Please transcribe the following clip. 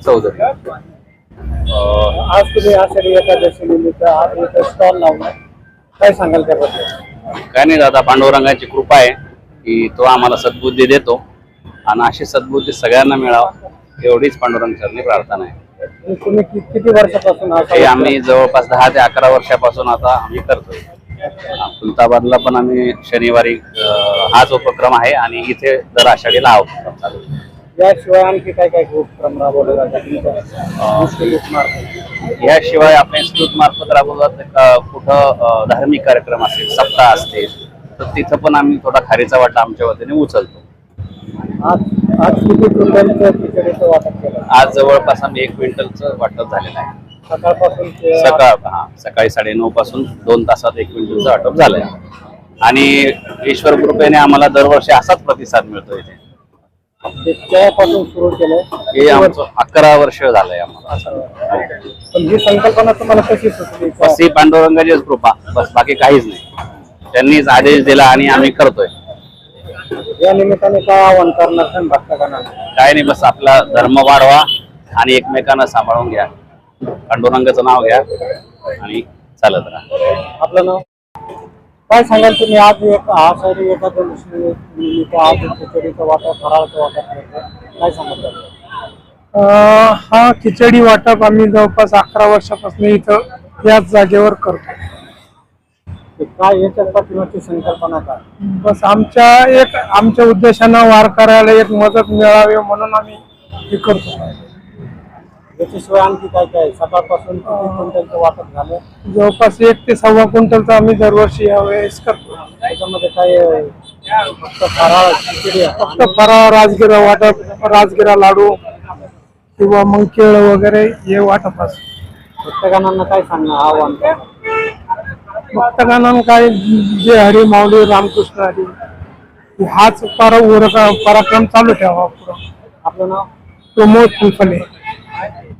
चौधरी आज तुम्ही आषाढी एकादशी निमित्त स्टॉल लावलाय, काय सांगाल त्याबद्दल? काय नाही दादा, पांडुरंगाची कृपा आहे की तो आम्हाला सद्बुद्धी देतो आणि अशी सद्बुद्धी सगळ्यांना मिळावं एवढीच पांडुरंग चरणी प्रार्थना आहे. तुम्ही किती वर्षापासून हे आम्ही जवळपास 10 ते 11 वर्षापासून आता आम्ही करतोय. खुलताबादला पण आम्ही शनिवारी हाच उपक्रम आहे आणि इथे दर आषाढीला हा उपक्रम चालू आहे. याशिवाय आणखी काय काय उपक्रम राबवले जातात? याशिवाय आपण इन्स्टिट्यूट मार्फत राबवतात. कुठं धार्मिक कार्यक्रम असतील, सप्ताह असतील, तर तिथं पण आम्ही थोडा खारीचा वाटा आमच्या वतीने उचलतो. आज किती क्विंटलचं खिचडीचं वाटप केलं? आज जवळपास आम्ही 1 क्विंटलचं वाटप झालेलं आहे. सकाळपासून सकाळी 9:30 पासून 2 तासात 1 क्विंटलचं वाटप झालंय आणि ईश्वर कृपेने आम्हाला दरवर्षी असाच प्रतिसाद मिळतो. इथे केव्हापासून सुरू केलंय? हे आमचं 11 वर्ष झालंय आम्हाला. पण ही संकल्पना तुम्हाला कशी सुचली? बस ही पांडुरंगाचीच कृपा, बस बाकी काहीच नाही. त्यांनीच आदेश दिला आणि आम्ही करतोय. या निमित्ताने काय आव्हान करणार भक्तांना? काय नाही, बस आपला धर्म वाढवा आणि एकमेकांना सांभाळून घ्या, पांडुरंगाचं नाव घ्या आणि चालत राहा. आपलं नाव काय सांगाल तुम्ही? आज एक आषाढी एकादशी निमित्त आज खिचडीचं वाटप, फराळाचं वाटप, काय सांगाल? हा खिचडी वाटप आम्ही जवळपास 11 वर्षापासून इथं याच जागेवर करतो. काय याच्या पाठीमागची संकल्पना काय? बस आमच्या उद्देशानं वारकऱ्याला एक मदत मिळावी म्हणून आम्ही हे करतो. याच्याशिवाय आणखी काय काय? सकाळपासून किती क्विंटलचं वाटप झालं? जवळपास 1 ते 1.25 क्विंटलचं आम्ही दरवर्षी यावेळेस करतो. त्याच्यामध्ये काय फक्त फराळ खिचडी? फक्त फराळ, राजगिरा वाटप, राजगिरा लाडू किंवा मग केळ वगैरे हे वाटप असतं. भक्तगणांना काय सांगणार आव्हान? भक्तगणांना काय, जे हरी माऊली रामकृष्ण हरी हाच पराक्रम चालू ठेवा. आपलं नाव? प्रमोद फुलफले.